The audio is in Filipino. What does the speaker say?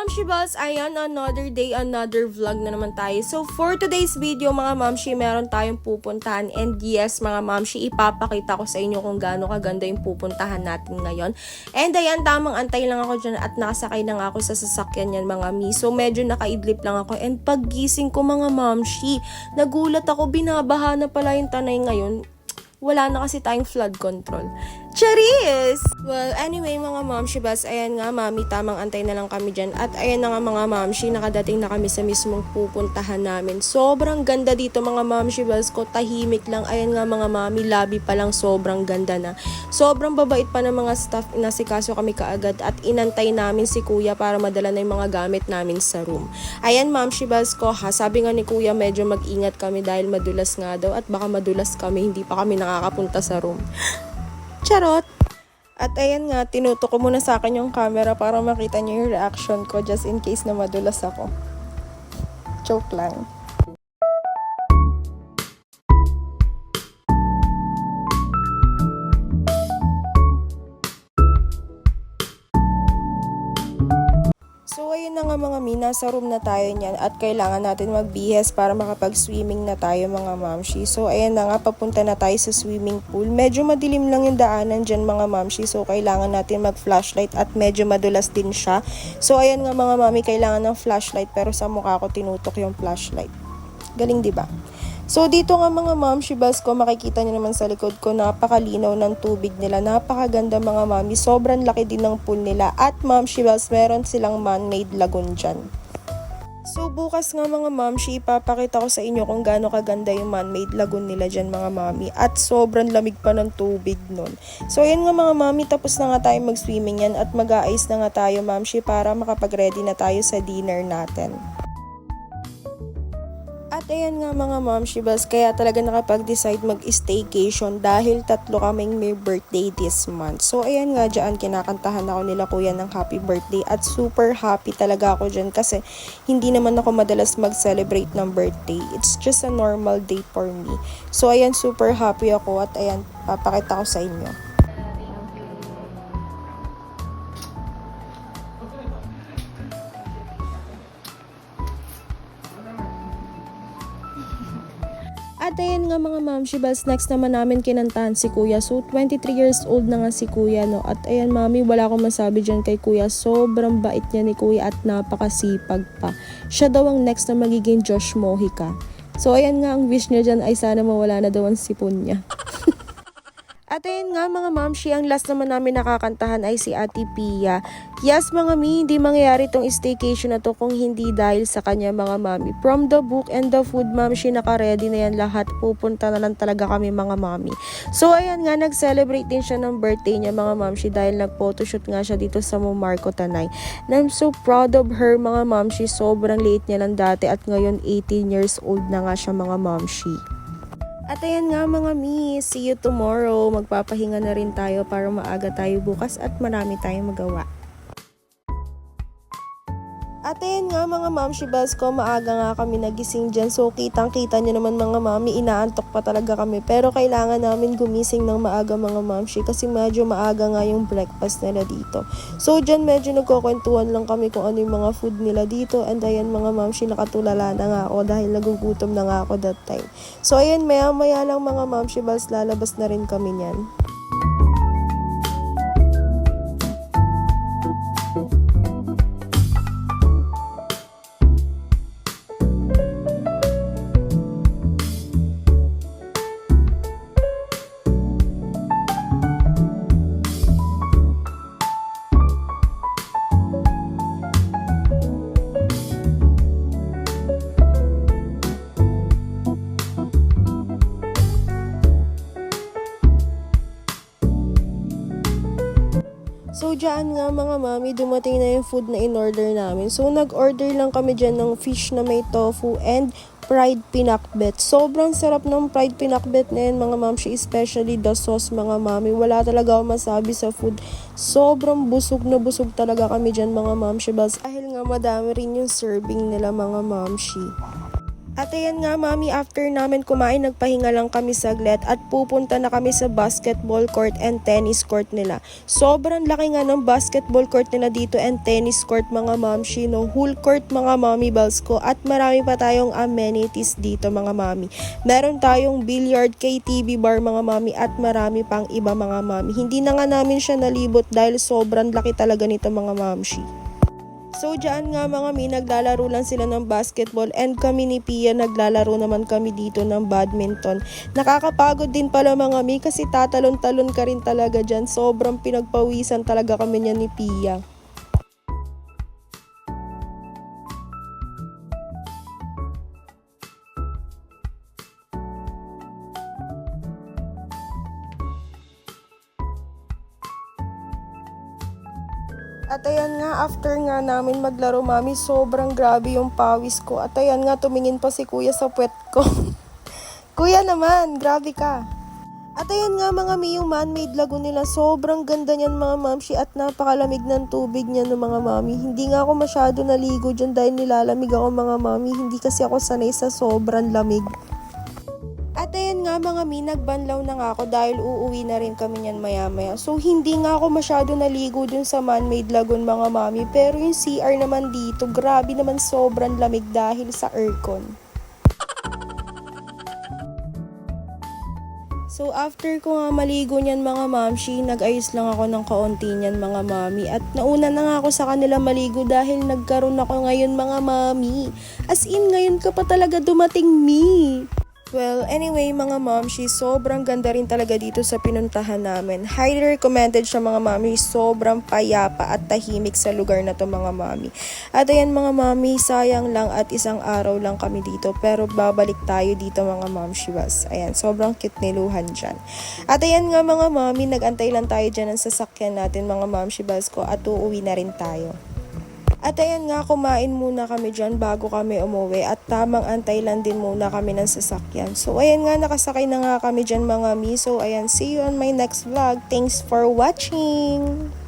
Momshi Balls, ayan, another day, another vlog na naman tayo. So, for today's video, mga Momshi, meron tayong pupuntahan. And yes, mga Momshi, ipapakita ko sa inyo kung gaano kaganda yung pupuntahan natin ngayon. And ayan, tamang antay lang ako dyan at nakasakay na nga ako sa sasakyan yan, mga Mi. So, medyo nakaidlip lang ako. And paggising ko, mga Momshi, nagulat ako, binabaha na pala yung Tanay ngayon. Wala na kasi tayong flood control. Charis! Well, anyway, mga Momshi Balls, ayan nga, Mami, tamang antay na lang kami dyan. At ayan na nga, mga Momshi, nakadating na kami sa mismong pupuntahan namin. Sobrang ganda dito, mga Momshi Balls ko, tahimik lang. Ayan nga, mga Mami, lobby pa lang, sobrang ganda na. Sobrang babait pa ng mga staff, inasikaso kami kaagad at inantay namin si Kuya para madala na yung mga gamit namin sa room. Ayan, Momshi Balls ko, ha, sabi nga ni Kuya, medyo mag-ingat kami dahil madulas nga daw at baka madulas kami, hindi pa kami nakakapunta sa room. Charot! At ayan nga, tinuto ko muna sa akin yung camera para makita niyo yung reaction ko just in case na madulas ako. Joke lang. So ayun na nga, mga Mi, nasa room na tayo niyan at kailangan natin magbihis para makapag-swimming na tayo, mga Momshi. So ayan na nga, papunta na tayo sa swimming pool. Medyo madilim lang yung daanan dyan, mga Momshi, so kailangan natin mag-flashlight at medyo madulas din siya. So ayan nga, mga Mami, kailangan ng flashlight pero sa mukha ko tinutok yung flashlight. Galing, di ba? So dito nga, mga Momshi Balls ko, makikita niyo naman sa likod ko, napakalinaw ng tubig nila, napakaganda, mga Mami, sobrang laki din ng pool nila at Momshi Balls, meron silang man-made lagoon dyan. So bukas nga, mga Momshi, ipapakita ko sa inyo kung gaano kaganda yung man-made lagoon nila dyan, mga Mami, at sobrang lamig pa ng tubig nun. So ayan nga, mga Mami, tapos na nga tayo mag-swimming yan at mag-aayos na nga tayo, Momshi, para makapag-ready na tayo sa dinner natin. At ayan nga, mga Momshi Balls, kaya talaga nakapag-decide mag-staycation dahil 3 kaming may birthday this month. So ayan nga, dyan kinakantahan ako nila Kuya ng happy birthday at super happy talaga ako dyan kasi hindi naman ako madalas mag-celebrate ng birthday. It's just a normal day for me. So ayan, super happy ako at ayan, papakita ko sa inyo. At ayan nga, mga Momshi Balls, next naman namin kinantahan si Kuya. So 23 years old na nga si Kuya, no. At ayan, Mami, wala akong masabi dyan kay Kuya. Sobrang bait niya ni Kuya at napakasipag pa. Siya daw ang next na magiging Josh Mojica. So ayan nga, ang wish niya dyan ay sana mawala na daw ang sipon niya. At ayun nga, mga Momshi, ang last naman namin nakakantahan ay si Ate Pia. Yes, mga Mi, hindi mangyayari tong staycation na to kung hindi dahil sa kanya, mga Mami. From the book and the food, Momshi, naka-ready na yan lahat. Pupunta na lang talaga kami, mga Mami. So ayan nga, nag-celebrate din siya ng birthday niya, mga Momshi, dahil nag-photoshoot nga siya dito sa Mumarco, Tanay. And I'm so proud of her, mga Momshi. Sobrang liit niya lang dati at ngayon 18 years old na nga siya, mga Momshi. At ayan nga, mga Mi, see you tomorrow. Magpapahinga na rin tayo para maaga tayo bukas at marami tayong magawa. At ayan nga, mga Momshi Balls ko, maaga nga kami nagising dyan. So kitang-kita nyo naman, mga Mami, inaantok pa talaga kami. Pero kailangan namin gumising ng maaga, mga Momshi, kasi medyo maaga nga yung breakfast nila dito. So dyan medyo nagkukwentuhan lang kami kung ano yung mga food nila dito. And ayan, mga Momshi, nakatulala na nga ako dahil nagugutom na nga ako that time. So ayan, maya-maya lang, mga Momshi Balls, lalabas na rin kami niyan. So dyan nga, mga Mami, dumating na yung food na in-order namin. So nag-order lang kami dyan ng fish na may tofu and fried pinakbet. Sobrang sarap ng fried pinakbet na yun, mga Momshi, especially the sauce, mga Mami. Wala talaga ako masabi sa food. Sobrang busog na busog talaga kami dyan, mga Momshi Balls. Dahil nga madami rin yung serving nila, mga Momshi. At ayan nga mami, after namin kumain, nagpahinga lang kami saglit at pupunta na kami sa basketball court and tennis court nila. Sobrang laki nga ng basketball court nila dito and tennis court mga mamshi, no? Whole court mga mami balls ko, at marami pa tayong amenities dito mga mami. Meron tayong billiard, KTV bar mga mami, at marami pang iba mga mami. Hindi na nga namin siya nalibot dahil sobrang laki talaga nito mga mamshi. So dyan nga mga mi, naglalaro lang sila ng basketball and kami ni Pia naglalaro naman kami dito ng badminton. Nakakapagod din pala mga mi kasi tatalon-talon ka rin talaga dyan. Sobrang pinagpawisan talaga kami niyan ni Pia. At ayan nga, after nga namin maglaro mami, sobrang grabe yung pawis ko. At ayan nga, tumingin pa si kuya sa puwet ko. Kuya naman, grabe ka. At ayan nga mga mi, yung man-made lagoon nila, sobrang ganda niyan mga mamshi at napakalamig ng tubig niyan ng mga mami. Hindi nga ako masyado naligo dyan dahil nilalamig ako mga mami, hindi kasi ako sanay sa sobrang lamig. At ayan nga mga mi, nagbanlaw na nga ako dahil uuwi na rin kami niyan maya-maya. So hindi nga ako masyado naligo dun sa man-made lagoon mga mami. Pero yung CR naman dito, grabe naman sobrang lamig dahil sa aircon. So after ko nga maligo niyan mga mamshi, nag-ayos lang ako ng kaunti niyan mga mami. At nauna na nga ako sa kanila maligo dahil nagkaroon ako ngayon mga mami. As in, ngayon ka pa talaga dumating mi. Well, anyway mga momshi, sobrang ganda rin talaga dito sa pinuntahan namin. Highly recommended siya mga mami, sobrang payapa at tahimik sa lugar na to mga mami. At ayan mga mami, sayang lang at isang araw lang kami dito, pero babalik tayo dito mga momshi was. Ayan, sobrang cute niluhan dyan. At ayan nga mga mami, nag-antay lang tayo dyan ng sasakyan natin mga momshi bas ko at uuwi na rin tayo. At ayan nga, kumain muna kami dyan bago kami umuwi at tamang antay lang din muna kami ng sasakyan. So ayan nga, nakasakay na nga kami dyan mga mi. So ayan, see you on my next vlog. Thanks for watching!